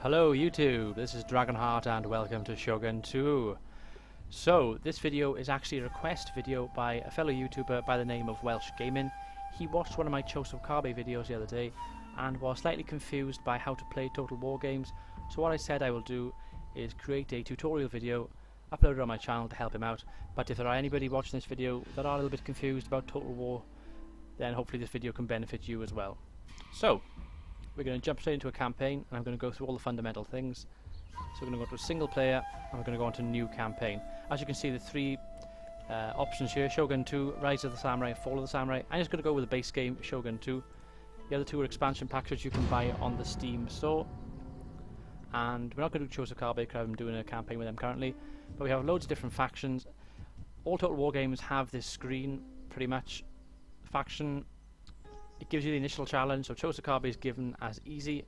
Hello YouTube, this is Dragonheart and welcome to Shogun 2. So, this video is actually a request video by a fellow YouTuber by the name of Welsh Gaming. He watched one of my Choso Kabe videos the other day and was slightly confused by how to play Total War games. So what I said I will do is create a tutorial video, upload it on my channel to help him out. But if there are anybody watching this video that are a little bit confused about Total War, then hopefully this video can benefit you as well. So, we're going to jump straight into a campaign and I'm going to go through all the fundamental things. So we're going to go to a single player and we're going to go on to new campaign. As you can see, the three options here: Shogun 2, Rise of the Samurai, Fall of the Samurai. I'm just going to go with the base game, Shogun 2. The other two are expansion packs which you can buy on the Steam store. And we're not going to do Choso Kabe because I'm doing a campaign with them currently. But we have loads of different factions. All Total War games have this screen, pretty much. Faction, it gives you the initial challenge, so Choso Kabe is given as easy.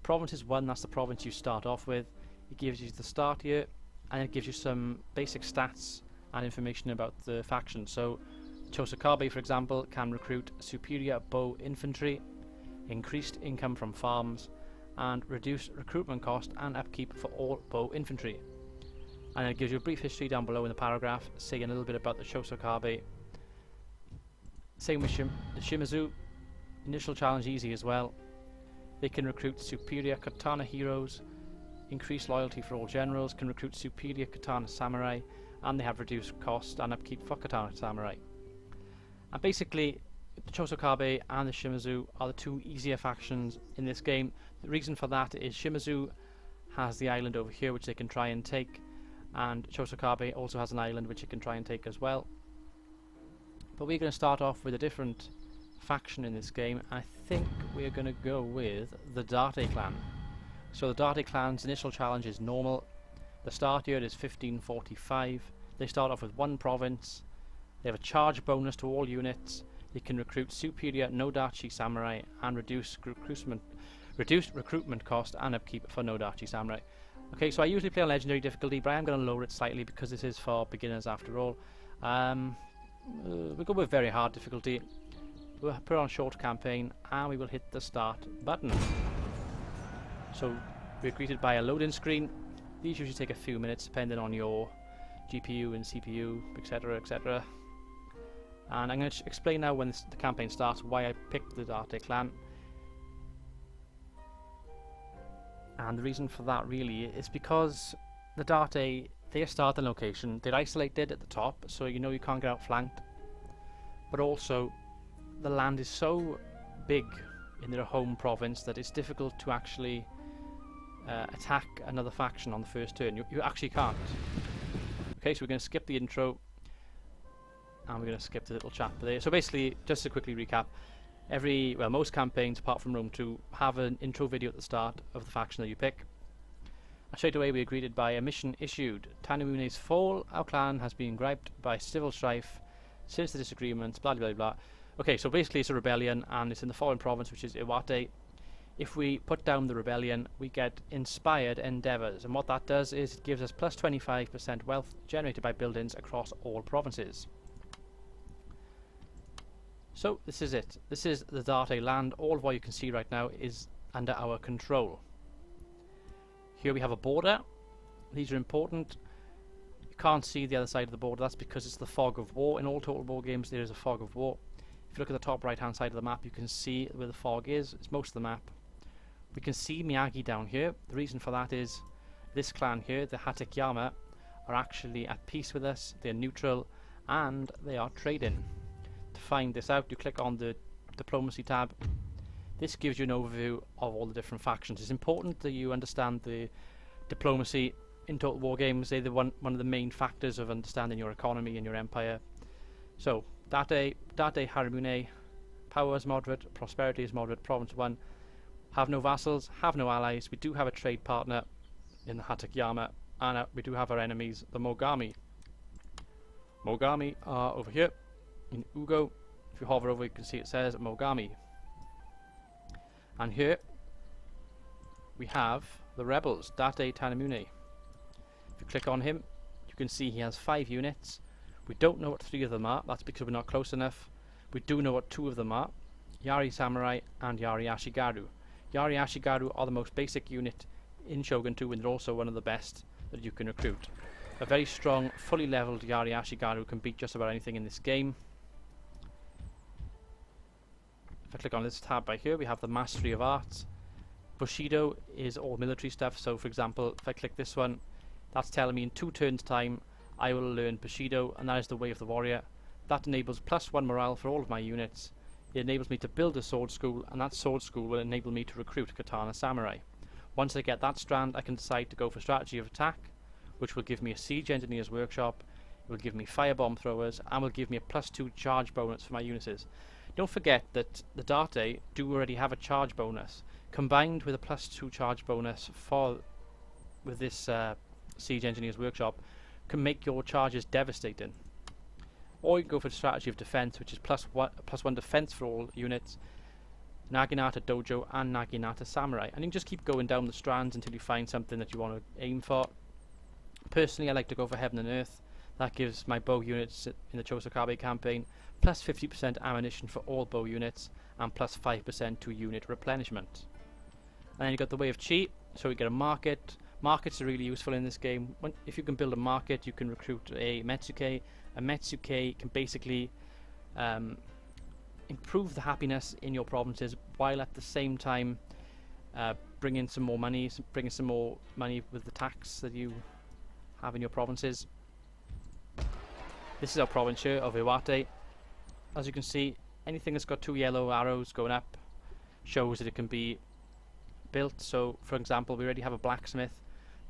Province is 1, that's the province you start off with. It gives you the start here, and it gives you some basic stats and information about the faction. So, Choso Kabe, for example, can recruit superior bow infantry, increased income from farms, and reduced recruitment cost and upkeep for all bow infantry. And it gives you a brief history down below in the paragraph, saying a little bit about the Choso Kabe. Same with the Shimazu. Initial challenge easy as well. They can recruit superior katana heroes, increase loyalty for all generals, can recruit superior katana samurai, and they have reduced cost and upkeep for katana samurai. And basically, the Choso Kabe and the Shimazu are the two easier factions in this game. The reason for that is Shimazu has the island over here which they can try and take, and Choso Kabe also has an island which it can try and take as well. But we're going to start off with a different faction in this game. I think we're going to go with the Date clan. So the Date clan's initial challenge is normal. The start year is 1545. They start off with one province. They have a charge bonus to all units. They can recruit superior Nodachi samurai and reduce recruitment cost and upkeep for Nodachi samurai. Okay, so I usually play on legendary difficulty, but I am going to lower it slightly because this is for beginners after all. We'll go with very hard difficulty. We'll put on short campaign and we will hit the start button. So we're greeted by a loading screen. These usually take a few minutes depending on your GPU and CPU, etc, etc. And I'm going to explain now when the campaign starts why I picked the Date clan. And the reason for that really is because the Date, their starting location, they're isolated at the top, so you know you can't get outflanked. But also, the land is so big in their home province that it's difficult to actually attack another faction on the first turn. You actually can't. Okay, so we're going to skip the intro and we're going to skip the little chat there. So basically, just to quickly recap, most campaigns apart from Rome 2 have an intro video at the start of the faction that you pick. And straight away we are greeted by a mission issued. Tanemune's fall. Our clan has been griped by civil strife since the disagreements, blah blah blah. Okay, so basically it's a rebellion and it's in the foreign province, which is Iwate. If we put down the rebellion, we get inspired endeavours, and what that does is it gives us plus 25% wealth generated by buildings across all provinces. So this is it. This is the Date land. All of what you can see right now is under our control. Here we have a border. These are important. You can't see the other side of the border. That's because it's the fog of war. In all Total War games there is a fog of war. If you look at the top right hand side of the map, you can see where the fog is. It's most of the map. We can see Miyagi down here. The reason for that is this clan here, the Hatekyama, are actually at peace with us. They're neutral and they are trading. To find this out, you click on the diplomacy tab. This gives you an overview of all the different factions. It's important that you understand the diplomacy in Total War games. They're one of the main factors of understanding your economy and your empire. So, Date Haramune, power is moderate, prosperity is moderate, province 1, have no vassals, have no allies. We do have a trade partner in the Hatekyama, and we do have our enemies, the Mogami. Mogami are over here in Ugo. If you hover over, you can see it says Mogami. And here we have the rebels, Date Tanemune. If you click on him, you can see he has 5 units. We don't know what 3 of them are, that's because we're not close enough. We do know what 2 of them are, Yari Samurai and Yari Ashigaru. Yari Ashigaru are the most basic unit in Shogun 2, and they're also one of the best that you can recruit. A very strong, fully leveled Yari Ashigaru can beat just about anything in this game. If I click on this tab right here, we have the Mastery of Arts. Bushido is all military stuff, so for example, if I click this one, that's telling me in 2 turns time I will learn Bushido, and that is the Way of the Warrior. That enables +1 morale for all of my units. It enables me to build a sword school, and that sword school will enable me to recruit Katana Samurai. Once I get that strand, I can decide to go for Strategy of Attack, which will give me a Siege Engineer's Workshop, it will give me Firebomb Throwers, and will give me a +2 charge bonus for my units. Don't forget that the Date do already have a charge bonus. Combined with a +2 charge bonus with this Siege Engineer's Workshop, can make your charges devastating. Or you can go for the Strategy of Defense, which is +1 defense for all units, Naginata Dojo and Naginata Samurai, and you can just keep going down the strands until you find something that you want to aim for. Personally, I like to go for Heaven and Earth. That gives my bow units in the Chosokabe campaign +50% ammunition for all bow units and +5% to unit replenishment. And then you got the Way of Chi, so you get a market. Markets are really useful in this game. If you can build a market, you can recruit a Metsuke. A Metsuke can basically improve the happiness in your provinces, while at the same time bring in some more money, with the tax that you have in your provinces. This is our province here of Iwate. As you can see, anything that's got 2 yellow arrows going up shows that it can be built. So for example, we already have a blacksmith,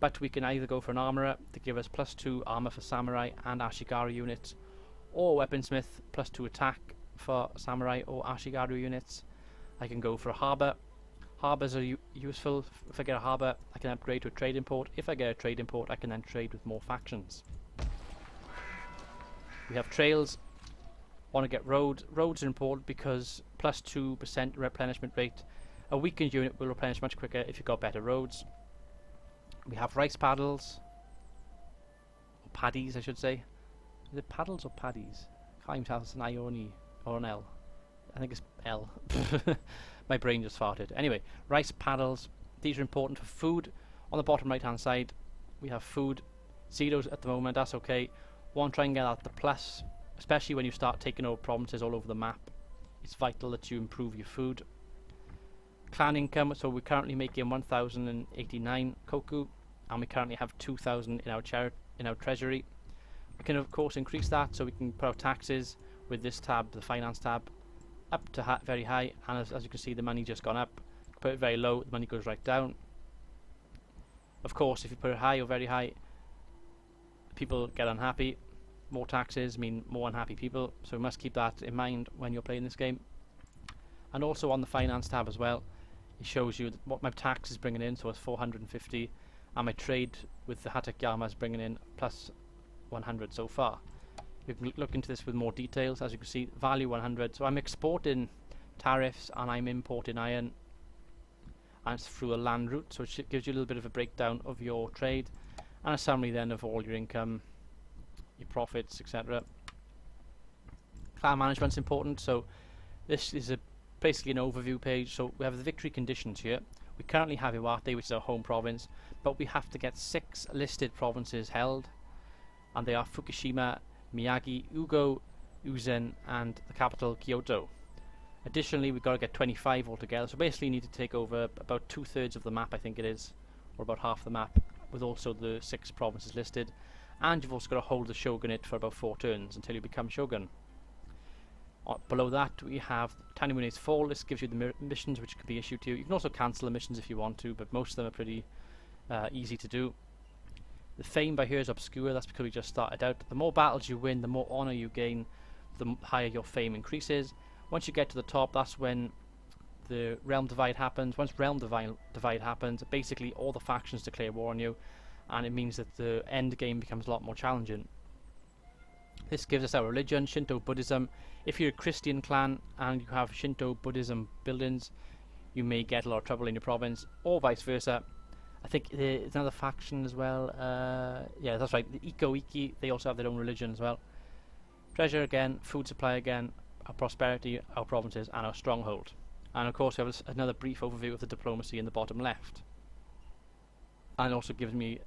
but we can either go for an armourer to give us +2 armour for samurai and Ashigaru units, or weaponsmith +2 attack for samurai or Ashigaru units. I can go for a harbour. Harbours are useful. If I get a harbour, I can upgrade to a trading port. If I get a trading port, I can then trade with more factions. We have trails. Want to get roads. Roads are important because +2% replenishment rate. A weakened unit will replenish much quicker if you've got better roads. We have rice paddles, or paddies I should say. Is it paddles or paddies? I can't even tell if it's an I or an L. I think it's L. My brain just farted. Anyway, rice paddles. These are important for food. On the bottom right hand side we have food. Zeros at the moment, that's okay. Want to try and get out the plus, especially when you start taking over provinces all over the map. It's vital that you improve your food. Clan income, so we're currently making 1089 koku, and we currently have 2000 in our treasury. We can of course increase that, so we can put our taxes with this tab, the finance tab, up to very high, and as you can see, the money just gone up. Put it very low, the money goes right down. Of course, if you put it high or very high, people get unhappy. More taxes mean more unhappy people, so we must keep that in mind when you're playing this game. And also on the finance tab as well, it shows you what my tax is bringing in, so it's 450, and my trade with the Hatakeyama is bringing in +100 so far. You can look into this with more details. As you can see, value 100, so I'm exporting tariffs and I'm importing iron, and it's through a land route, so it gives you a little bit of a breakdown of your trade and a summary then of all your income, your profits, etc. Clan management's important, so this is basically an overview page. So we have the victory conditions here. We currently have Iwate, which is our home province, but we have to get 6 listed provinces held, and they are Fukushima, Miyagi, Ugo, Uzen, and the capital Kyoto. Additionally, we've got to get 25 altogether, so basically you need to take over about 2/3 of the map, I think it is, or about half the map, with also the 6 provinces listed. And you've also got to hold the shogunate for about 4 turns until you become shogun. Below that we have Tanimune's Fall. This gives you the missions which can be issued to you. You can also cancel the missions if you want to, but most of them are pretty easy to do. The fame by here is obscure, that's because we just started out. The more battles you win, the more honour you gain, the higher your fame increases. Once you get to the top, that's when the realm divide happens. Once realm divide happens, basically all the factions declare war on you, and it means that the end game becomes a lot more challenging. This gives us our religion, Shinto Buddhism. If you're a Christian clan and you have Shinto Buddhism buildings, you may get a lot of trouble in your province, or vice versa. I think there's another faction as well. Yeah, that's right, the Iko-Iki, they also have their own religion as well. Treasure again, food supply again, our prosperity, our provinces, and our stronghold. And of course we have another brief overview of the diplomacy in the bottom left. and also gives me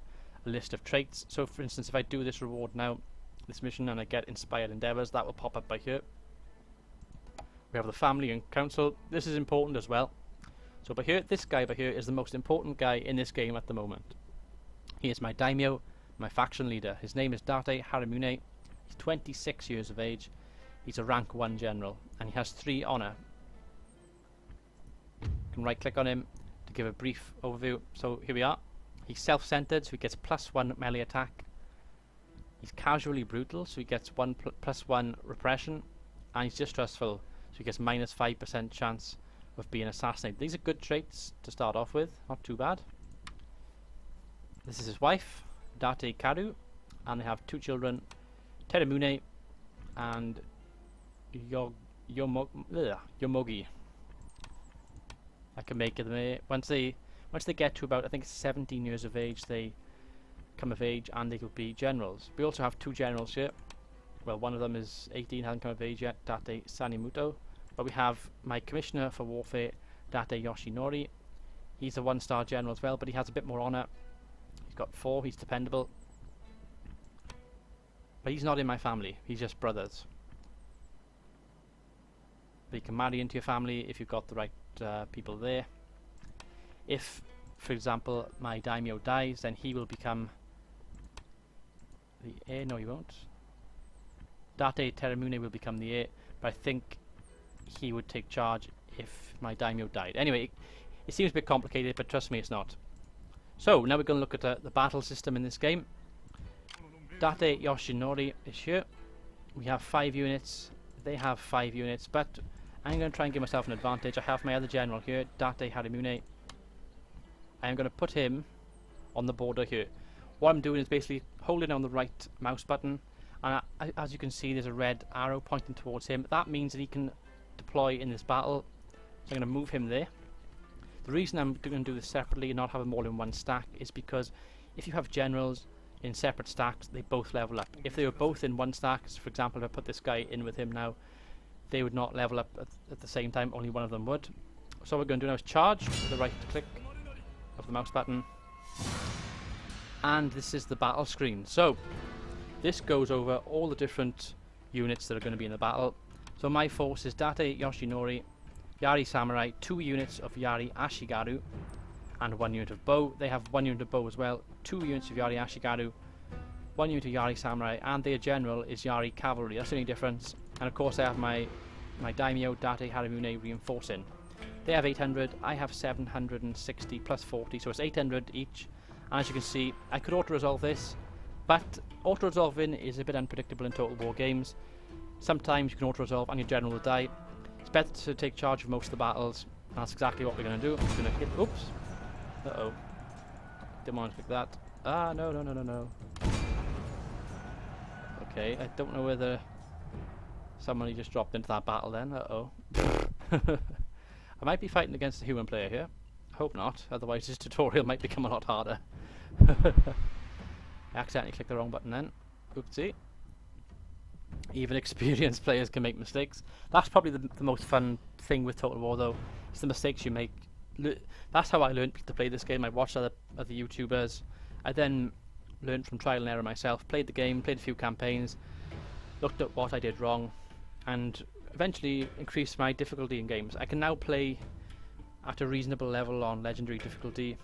a list of traits. So for instance, if I do this reward now, this mission, and I get inspired endeavors, that will pop up by here. We have the family and council. This is important as well. So by here, this guy by here is the most important guy in this game at the moment. He is my daimyo, my faction leader. His name is Date Haramune. He's 26 years of age. He's a rank 1 general, and he has 3 honor. You can right click on him to give a brief overview. So here we are. He's self-centered, so he gets +1 melee attack. He's casually brutal, so he gets +1 repression, and he's distrustful, so he gets -5% chance of being assassinated. These are good traits to start off with, not too bad. This is his wife, Date Karu, and they have 2 children, Teramune and Yomogi. I can make them once they get to about, I think, 17 years of age, they come of age and they could be generals. We also have 2 generals here. Well, one of them is 18, hasn't come of age yet, Date Sanimuto. But we have my commissioner for warfare, Date Yoshinori. He's a 1-star general as well, but he has a bit more honor. He's got 4, he's dependable. But he's not in my family, he's just brothers. But you can marry into your family if you've got the right people there. If, for example, my daimyo dies, then he will become the heir. No, he won't. Date Teramune will become the heir, but I think he would take charge if my daimyo died. Anyway, it seems a bit complicated, but trust me, it's not. So, now we're going to look at the battle system in this game. Date Yoshinori is here. We have 5 units. They have 5 units, but I'm going to try and give myself an advantage. I have my other general here, Date Haramune. I am going to put him on the border here. What I'm doing is basically holding on the right mouse button, and as you can see, there's a red arrow pointing towards him. That means that he can deploy in this battle. So I'm going to move him there. The reason I'm going to do this separately and not have them all in one stack is because if you have generals in separate stacks, they both level up. If they were both in one stack, so for example, if I put this guy in with him now, they would not level up at the same time, only one of them would. So what we're going to do now is charge with the right click of the mouse button, and this is the battle screen. So this goes over all the different units that are going to be in the battle. So my force is Date Yoshinori, Yari Samurai, 2 units of Yari Ashigaru, and 1 unit of bow. They have 1 unit of bow as well, 2 units of Yari Ashigaru, 1 unit of Yari Samurai, and their general is Yari Cavalry. That's the only difference. And of course I have my daimyo, Date Haramune, reinforcing. They have 800, I have 760 plus 40, so it's 800 each. And as you can see, I could auto-resolve this, but auto-resolving is a bit unpredictable in Total War games. Sometimes you can auto-resolve and your general will die. It's better to take charge of most of the battles, and that's exactly what we're going to do. I'm going to hit, oops, uh-oh, didn't want to click that. Ah, no. Okay, I don't know whether somebody just dropped into that battle then, uh-oh. I might be fighting against a human player here. I hope not, otherwise this tutorial might become a lot harder. I accidentally clicked the wrong button then. Oopsie. Even experienced players can make mistakes. That's probably the most fun thing with Total War though. It's the mistakes you make. That's how I learned to play this game. I watched other YouTubers. I then learned from trial and error myself. Played the game, played a few campaigns, looked at what I did wrong, and eventually increased my difficulty in games. I can now play at a reasonable level on legendary difficulty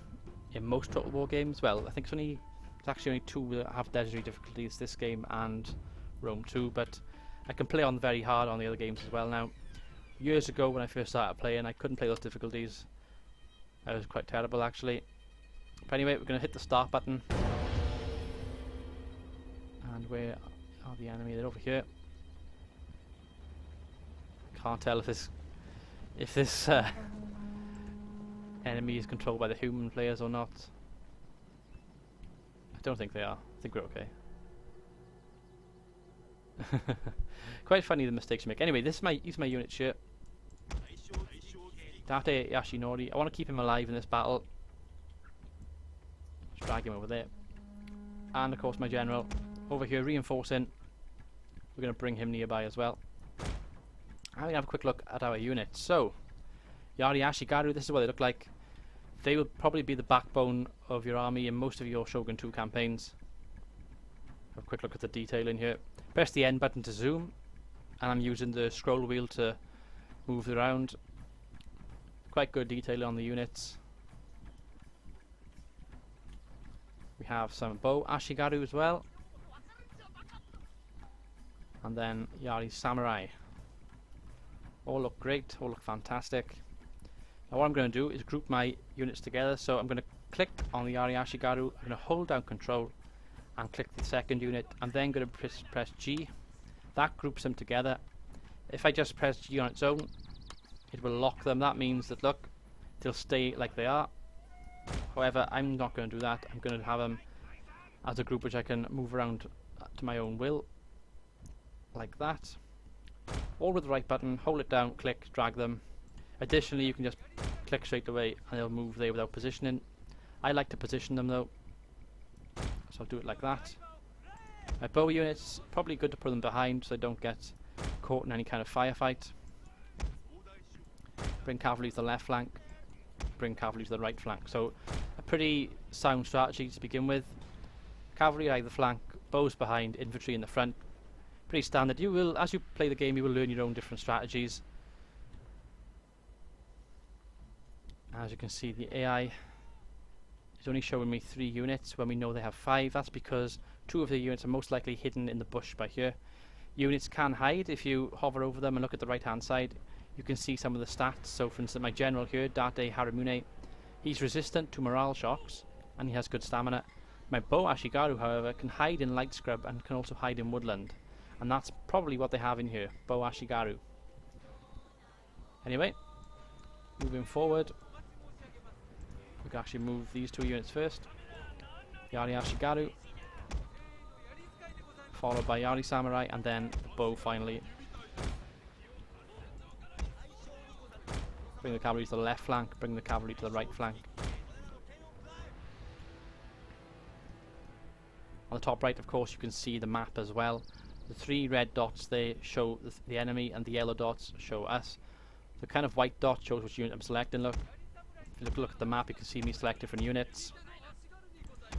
in most Total War games. Well, I think it's actually only 2 that have legendary difficulties, this game and Rome 2, but I can play on very hard on the other games as well now. Years ago when I first started playing, I couldn't play those difficulties. I was quite terrible actually. But anyway, we're going to hit the start button. And where are the enemy? They're over here. Can't tell if this enemy is controlled by the human players or not. I don't think they are. I think we're okay. Quite funny the mistakes you make. Anyway, this is my unit shirt. Date Yoshinori. I want to keep him alive in this battle. Just drag him over there. And of course my general over here reinforcing. We're going to bring him nearby as well. I'm going to have a quick look at our units. So, Yari Ashigaru, this is what they look like. They will probably be the backbone of your army in most of your Shogun 2 campaigns. Have a quick look at the detail in here. Press the N button to zoom, and I'm using the scroll wheel to move around. Quite good detail on the units. We have some bow Ashigaru as well, and then Yari Samurai. All look great, all look fantastic. Now what I'm going to do is group my units together. So I'm going to click on the Yari Ashigaru, I'm going to hold down control and click the second unit. I'm then going to press G. That groups them together. If I just press G on its own, it will lock them. That means that, look, they'll stay like they are. However, I'm not going to do that. I'm going to have them as a group which I can move around to my own will, like that. All with the right button, hold it down, click, drag them. Additionally, you can just click straight away and they'll move there without positioning. I like to position them though, so I'll do it like that. My bow units, probably good to put them behind so they don't get caught in any kind of firefight. Bring cavalry to the left flank, bring cavalry to the right flank. So a pretty sound strategy to begin with. Cavalry either flank, bows behind, infantry in the front. Pretty standard. You will, as you play the game, you will learn your own different strategies. As you can see, the AI is only showing me 3 units when we know they have 5. That's because 2 of the units are most likely hidden in the bush by here. Units can hide if you hover over them and look at the right hand side. You can see some of the stats. So for instance, my general here, Date Haramune, he's resistant to morale shocks and he has good stamina. My bow Ashigaru, however, can hide in light scrub and can also hide in woodland. And that's probably what they have in here, bow Ashigaru. Anyway, moving forward, we can actually move these 2 units first. Yari Ashigaru, followed by Yari Samurai, and then the bow finally. Bring the cavalry to the left flank, bring the cavalry to the right flank. On the top right, of course, you can see the map as well. The 3 red dots, they show the enemy, and the yellow dots show us. The kind of white dot shows which unit I'm selecting. Look, if you look at the map, you can see me select different units.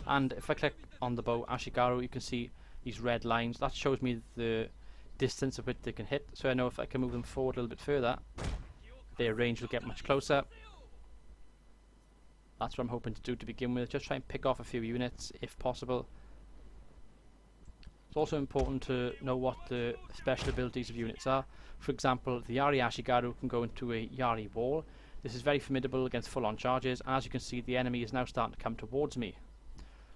And if I click on the bow Ashigaru, you can see these red lines. That shows me the distance of which they can hit. So I know if I can move them forward a little bit further, their range will get much closer. That's what I'm hoping to do to begin with. Just try and pick off a few units if possible. It's also important to know what the special abilities of units are. For example, the Yari Ashigaru can go into a Yari wall. This is very formidable against full-on charges, and as you can see, the enemy is now starting to come towards me.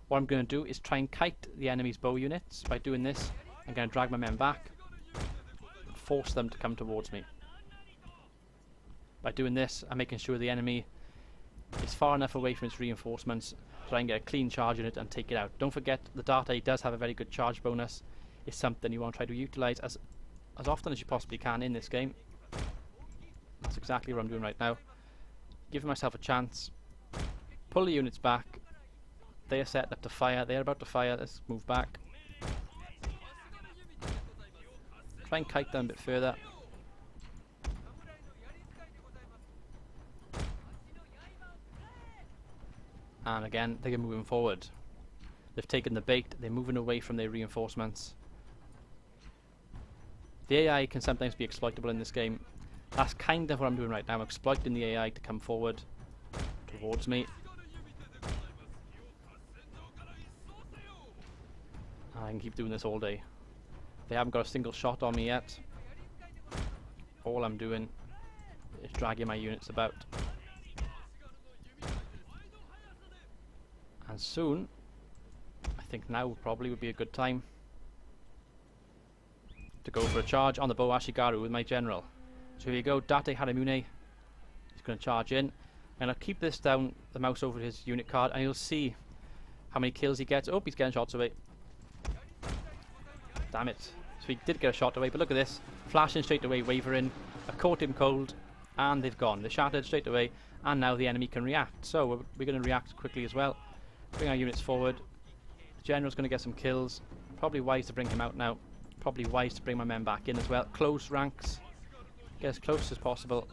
What I'm going to do is try and kite the enemy's bow units. By doing this, I'm going to drag my men back and force them to come towards me. By doing this, I'm making sure the enemy is far enough away from its reinforcements so I can get a clean charge in it and take it out. Don't forget, the Date does have a very good charge bonus. It's something you want to try to utilise as often as you possibly can in this game. That's exactly what I'm doing right now. Giving myself a chance. Pull the units back. They are set up to fire. They are about to fire. Let's move back. Try and kite them a bit further. And again, they're moving forward. They've taken the bait. They're moving away from their reinforcements. The AI can sometimes be exploitable in this game. That's kind of what I'm doing right now. I'm exploiting the AI to come forward towards me. I can keep doing this all day. They haven't got a single shot on me yet. All I'm doing is dragging my units about. And soon, I think now probably would be a good time to go for a charge on the bow Ashigaru with my general. So here you go, Date Haramune. He's going to charge in. And I'll keep this down, the mouse over his unit card, and you'll see how many kills he gets. Oh, he's getting shots away. Damn it. So he did get a shot away, but look at this. Flashing straight away, wavering. I caught him cold, and they've gone. They shattered straight away, and now the enemy can react. So we're going to react quickly as well. Bring our units forward. The general's going to get some kills. Probably wise to bring him out now. Probably wise to bring my men back in as well. Close ranks. Get as close as possible.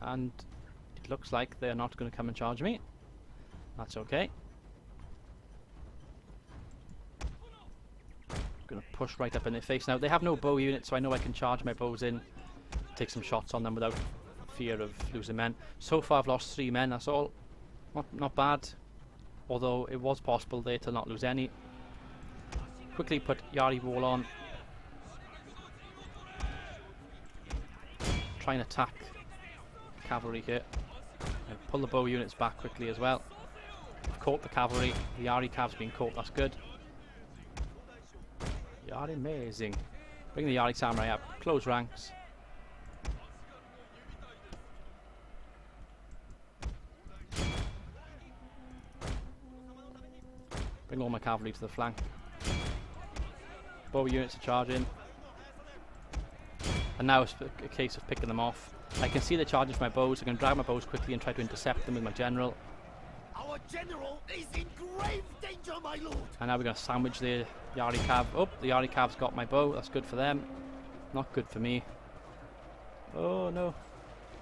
and it looks like they're not going to come and charge me. That's okay. Going to push right up in their face. Now, they have no bow unit, so I know I can charge my bows in, take some shots on them without fear of losing men. So far I've lost 3 men, that's all. Not bad, although it was possible there to not lose any. Quickly put Yari wall on. Try and attack cavalry here. And pull the bow units back quickly as well. I've caught the cavalry. The Yari cav's been caught, that's good. Yari amazing. Bring the Yari samurai up. Close ranks. Bring all my cavalry to the flank. Bow units are charging. And now it's a case of picking them off. I can see the charges from my bows. I can drag my bows quickly and try to intercept them with my general. Our general is in grave danger, my lord. And now we're going to sandwich the Yari cav. Oh, the Yari cav's got my bow. That's good for them. Not good for me. Oh no.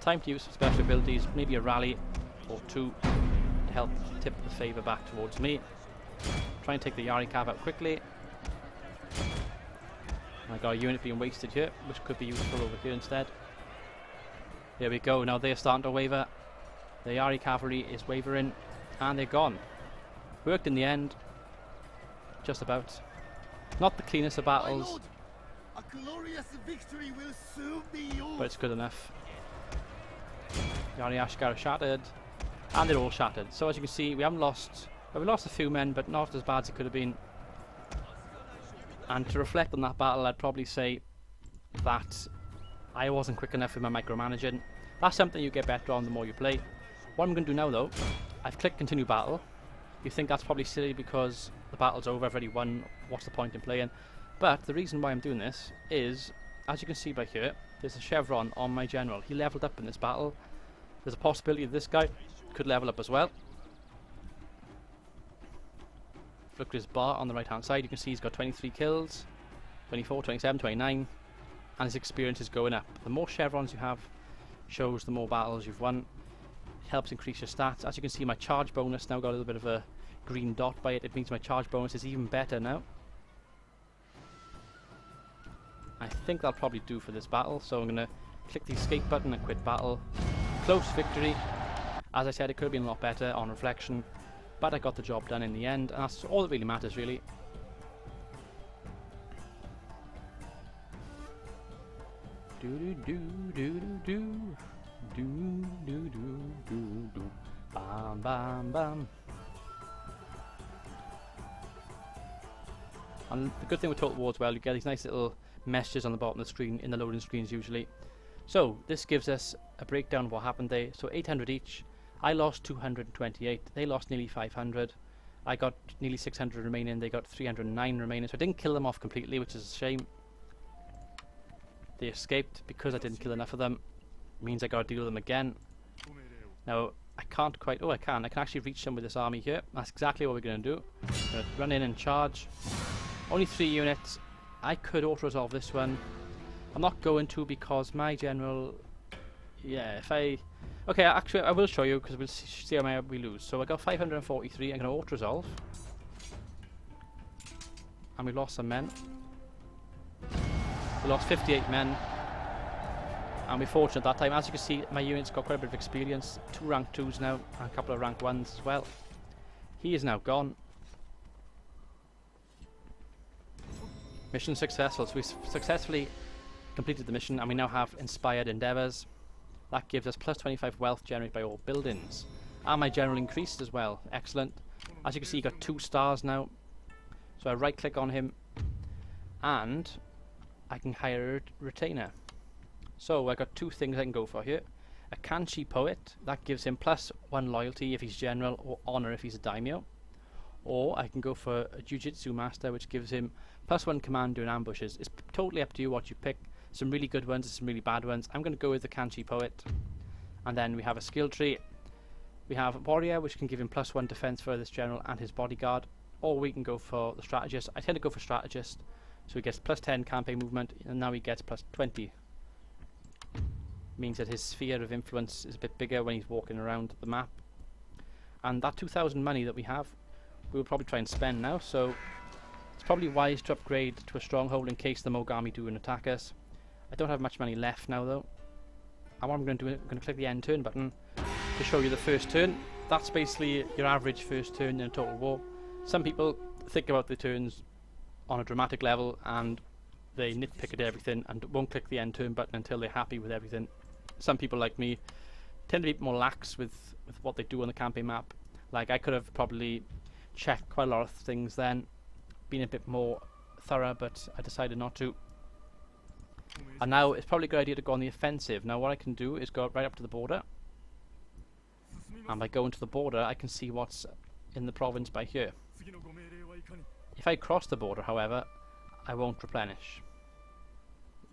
Time to use some special abilities. Maybe a rally or 2 to help tip the favour back towards me. Try and take the Yari cav out quickly. I got a unit being wasted here, which could be useful over here instead. There we go. Now they're starting to waver. The Yari cavalry is wavering, and they're gone. Worked in the end. Just about. Not the cleanest of battles. Lord, a glorious victory will soon be yours. But it's good enough. Yari Ashgar are shattered, and they're all shattered. So as you can see, we haven't lost. Well, we lost a few men, but not as bad as it could have been. And to reflect on that battle, I'd probably say that I wasn't quick enough with my micromanaging. That's something you get better on the more you play. What I'm going to do now though, I've clicked continue battle. You think that's probably silly because the battle's over, I've already won, what's the point in playing? But the reason why I'm doing this is, as you can see by here, there's a chevron on my general. He leveled up in this battle. There's a possibility that this guy could level up as well. Look at his bar on the right hand side, you can see he's got 23 kills, 24, 27, 29, and his experience is going up. The more chevrons you have shows the more battles you've won. It helps increase your stats. As you can see, my charge bonus now got a little bit of a green dot by it. It means my charge bonus is even better now. I think that'll probably do for this battle, so I'm going to click the escape button and quit battle. Close victory. As I said, it could have been a lot better on reflection, but I got the job done in the end, and that's all that really matters, really. Do do do do do do do do do do bam bam bam. And the good thing with Total War as well, you get these nice little messages on the bottom of the screen in the loading screens usually. So this gives us a breakdown of what happened there. So 800 each. I lost 228, they lost nearly 500, I got nearly 600 remaining, they got 309 remaining, so I didn't kill them off completely, which is a shame. They escaped because I didn't kill enough of them, means I gotta deal with them again. Now, I can't quite, oh I can actually reach them with this army here, that's exactly what we're gonna do. I'm gonna run in and charge. Only 3 units, I could auto-resolve this one. I'm not going to because my general, yeah, if I... Okay, actually, I will show you because we'll see how many we lose. So I got 543. I'm going to auto-resolve. And we lost some men. We lost 58 men. And we're fortunate that time. As you can see, my unit's got quite a bit of experience. 2 rank 2s now, and a couple of rank 1s as well. He is now gone. Mission successful. So we successfully completed the mission, and we now have inspired endeavours. That gives us plus 25 wealth generated by all buildings. And my general increased as well. Excellent. As you can see, he got 2 stars now. So I right click on him and I can hire a retainer. So I got 2 things I can go for here. A Kanchi poet, that gives him plus 1 loyalty if he's general, or honor if he's a daimyo. Or I can go for a Jiu-Jitsu master, which gives him plus 1 command during ambushes. It's totally up to you what you pick. Some really good ones and some really bad ones. I'm going to go with the Kanchi poet. And then we have a skill tree. We have a warrior, which can give him plus 1 defense for this general and his bodyguard. Or we can go for the strategist. I tend to go for strategist. So he gets plus 10 campaign movement, and now he gets plus 20. Means that his sphere of influence is a bit bigger when he's walking around the map. And that 2,000 money that we have, we'll probably try and spend now, so it's probably wise to upgrade to a stronghold in case the Mogami do and attack us. I don't have much money left now though. And what I'm going to do, I'm going to click the end turn button to show you the first turn. That's basically your average first turn in a total war. Some people think about the turns on a dramatic level and they nitpick at everything and won't click the end turn button until they're happy with everything. Some people like me tend to be more lax with what they do on the campaign map. Like, I could have probably checked quite a lot of things then, been a bit more thorough, but I decided not to. And now it's probably a good idea to go on the offensive. Now what I can do is go right up to the border, and by going to the border I can see what's in the province by here. If I cross the border, however, I won't replenish.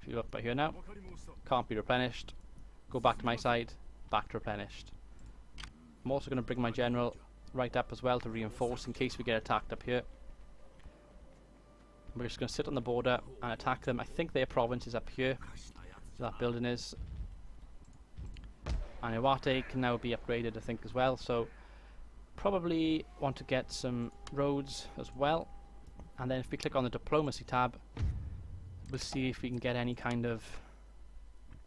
If you look by here now, can't be replenished. Go back to my side, back to replenished. I'm also going to bring my general right up as well to reinforce in case we get attacked up here. We're just going to sit on the border and attack them. I think their province is up here, so that building is. And Iwate can now be upgraded, I think, as well, so probably want to get some roads as well. And then if we click on the diplomacy tab, we'll see if we can get any kind of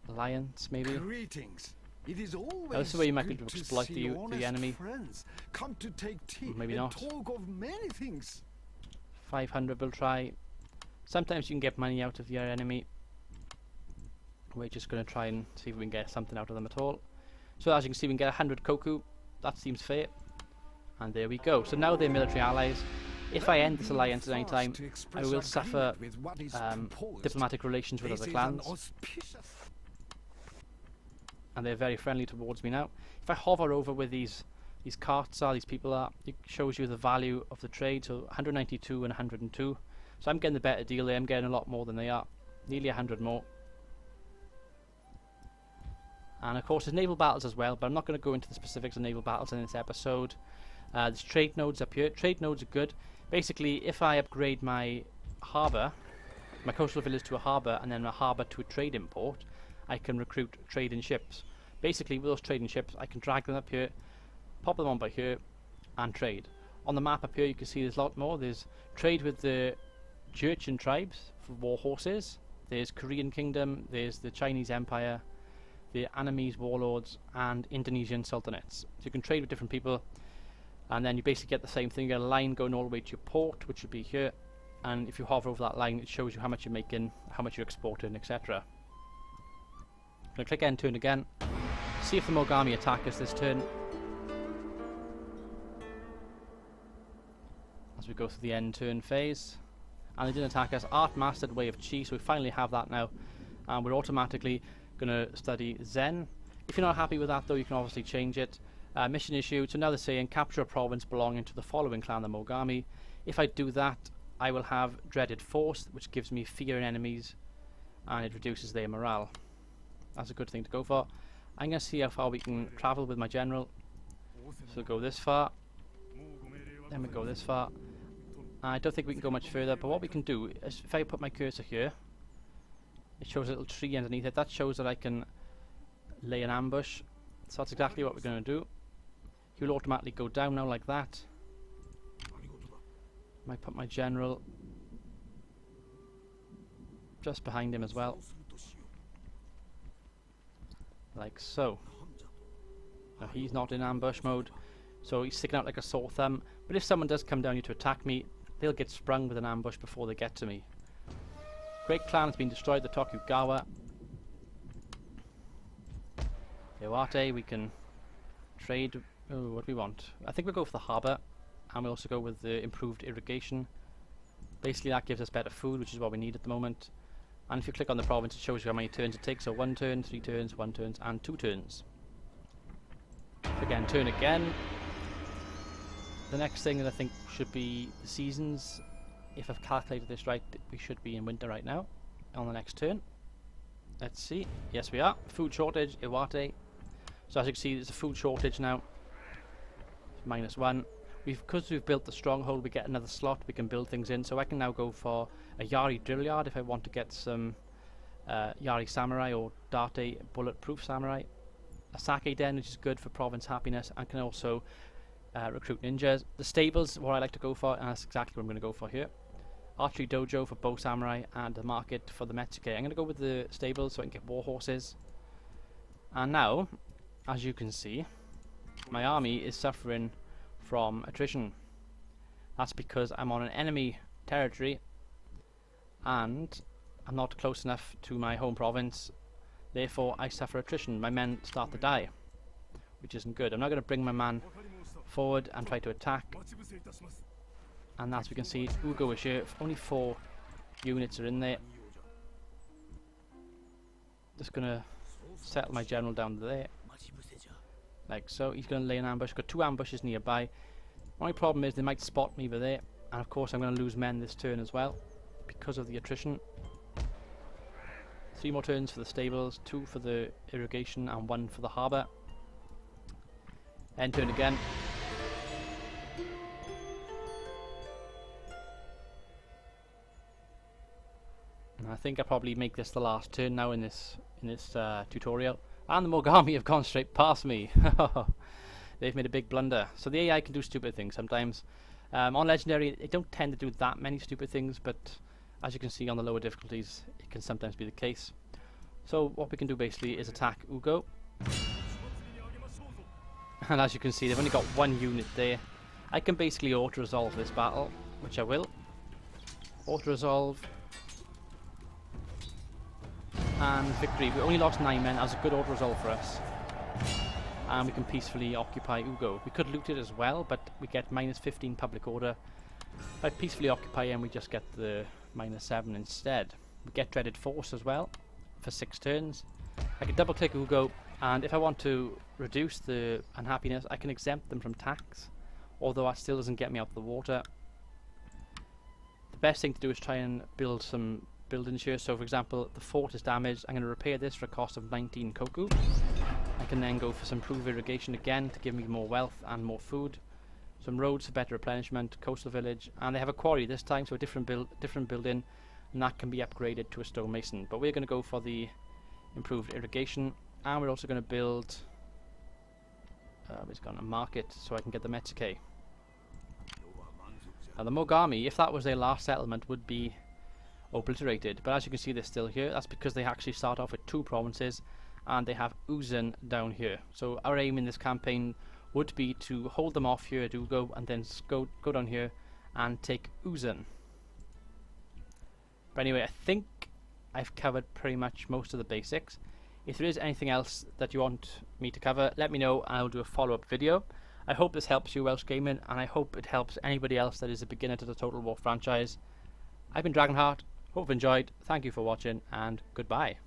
alliance, maybe. Greetings. It is always Now, this is where you might be able to exploit the enemy. Friends. Come to take tea Maybe and not. talk of many things. 500 we'll try. Sometimes you can get money out of your enemy. We're just going to try and see if we can get something out of them at all. So as you can see, we can get 100 koku. That seems fair. And there we go. So now they're military allies. If I end this alliance at any time, I will suffer diplomatic relations with other clans. And they're very friendly towards me now. If I hover over where these carts are, these people are, it shows you the value of the trade. So 192 and 102. So I'm getting the better deal there. I'm getting a lot more than they are. Nearly 100 more. And of course there's naval battles as well, but I'm not going to go into the specifics of naval battles in this episode. There's trade nodes up here. Trade nodes are good. Basically, if I upgrade my harbour, my coastal village to a harbour, and then a harbour to a trading port, I can recruit trading ships. Basically, with those trading ships, I can drag them up here, pop them on by here, and trade. On the map up here, you can see there's a lot more. There's trade with the Jurchen tribes for war horses. There's Korean Kingdom. There's the Chinese Empire, the Annamese warlords, and Indonesian sultanates. So you can trade with different people, and then you basically get the same thing. You get a line going all the way to your port, which would be here, and if you hover over that line, it shows you how much you're making, how much you're exporting, etc. I'm going to click end turn again, see if the Mogami attack us this turn. As we go through the end turn phase, and they didn't attack us. Art mastered way of chi, so we finally have that now, and we're automatically going to study Zen. If you're not happy with that though, you can obviously change it. Mission issued, so now they're saying capture a province belonging to the following clan, the Mogami. If I do that, I will have dreaded force, which gives me fear in enemies, and it reduces their morale. That's a good thing to go for. I'm going to see how far we can travel with my general. So go this far, then we go this far. I don't think we can go much further, but what we can do is if I put my cursor here, it shows a little tree underneath it. That shows that I can lay an ambush. So that's exactly what we're going to do. He will automatically go down now like that. Might put my general just behind him as well. Like so. Now he's not in ambush mode, so he's sticking out like a sore thumb. But if someone does come down here to attack me, they'll get sprung with an ambush before they get to me. Great clan has been destroyed, the Tokugawa. Iwate, we can trade. Oh, what do we want? I think we'll go for the harbour, and we'll also go with the improved irrigation. Basically that gives us better food, which is what we need at the moment. And if you click on the province, it shows you how many turns it takes. So 1 turn, 3 turns, 1 turn, and 2 turns. Again, turn again. The next thing that I think should be the seasons. If I've calculated this right, we should be in winter right now on the next turn. Let's see. Yes, we are. Food shortage, Iwate. So as you can see, there's a food shortage now. -1. Because we've built the stronghold, we get another slot we can build things in. So I can now go for a Yari drill yard if I want to get some Yari Samurai or Date Bulletproof Samurai. A Sake Den, which is good for province happiness and can also recruit ninjas. The stables, what I like to go for, and that's exactly what I'm going to go for here. Archery Dojo for Bow Samurai and the market for the Metsuke. I'm going to go with the stables so I can get war horses. And now, as you can see, my army is suffering from attrition. That's because I'm on an enemy territory and I'm not close enough to my home province. Therefore, I suffer attrition. My men start to die, which isn't good. I'm not going to bring my man forward and try to attack. And as we can see, Ugo is here. Only 4 units are in there. Just going to settle my general down there. Like so. He's going to lay an ambush. Got 2 ambushes nearby. Only problem is they might spot me over there. And of course I'm going to lose men this turn as well, because of the attrition. 3 more turns for the stables, 2 for the irrigation and 1 for the harbour. End turn again. And I think I'll probably make this the last turn now in this tutorial. And the Mogami have gone straight past me. They've made a big blunder. So the AI can do stupid things sometimes. On Legendary, they don't tend to do that many stupid things, but as you can see on the lower difficulties, it can sometimes be the case. So what we can do basically is attack Ugo. And as you can see, they've only got 1 unit there. I can basically auto-resolve this battle, which I will. Auto-resolve. And victory. We only lost 9 men. That was a good auto-resolve for us. And we can peacefully occupy Ugo. We could loot it as well, but we get -15 public order. If I peacefully occupy him, we just get the -7 instead. We get Dreaded Force as well for 6 turns. I can double click Ugo, and if I want to reduce the unhappiness, I can exempt them from tax, although that still doesn't get me out of the water. The best thing to do is try and build some buildings here. So for example, the fort is damaged. I'm going to repair this for a cost of 19 koku. I can then go for some improved irrigation again to give me more wealth and more food. Some roads for better replenishment, coastal village, and they have a quarry this time, so a different building, and that can be upgraded to a stonemason. But we're going to go for the improved irrigation, and we're also going to build it's got a market so I can get the Metsuke. Now the Mogami, if that was their last settlement, would be obliterated, but as you can see they're still here. That's because they actually start off with 2 provinces and they have Uzan down here. So our aim in this campaign would be to hold them off here at Ugo and then go down here and take Uzan. But anyway, I think I've covered pretty much most of the basics. If there is anything else that you want me to cover, let me know and I'll do a follow-up video. I hope this helps you, Welsh Gaming, and I hope it helps anybody else that is a beginner to the Total War franchise. I've been Dragonheart, hope you've enjoyed, thank you for watching, and goodbye.